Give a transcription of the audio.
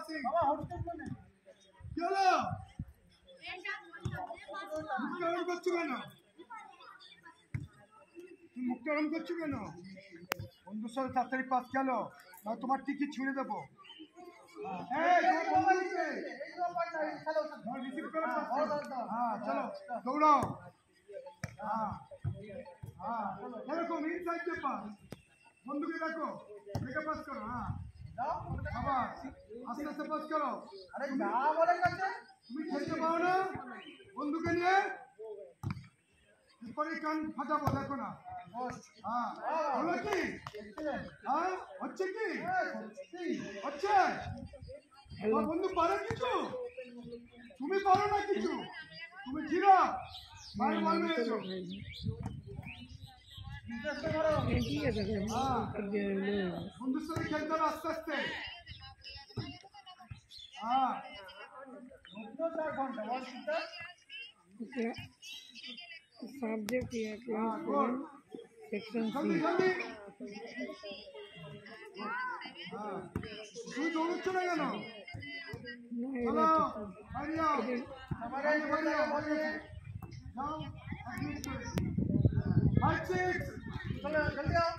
passing চলো মুক্তারণ করছো কেন তুমি মুক্তারণ করছো কেন বন্ধুর সাথে তাড়াতাড়ি পাস খেলো না তোমার টিকিট ছুঁড়ে দেবো চলো দৌড়াও এরকম ইনসাইড পাস বন্ধুকে দেখো দেখে পাস করো আবার আস্তে আস্তে পাস করো আরে যা বলে কাছে তুমি খেলতে পাও না বন্ধুকে নিয়ে পরে কান ফাটাবো দেখো না হলো কি হচ্ছে কি হচ্ছে তোমার বন্ধু পারে কিছু তুমি পারো না কিছু তুমি জিরো মার মার মেরেছো বন্ধুর সাথে খেলতে হবে আস্তে আস্তে सब्जेक्ट है क्लास 1 सेक्शन जल्दी जल्दी তুই দৌড়চ্ছ না কেন চলো বাড়ি যাও বাড়ি যাও যাও 5 6 চলো জলদি যাও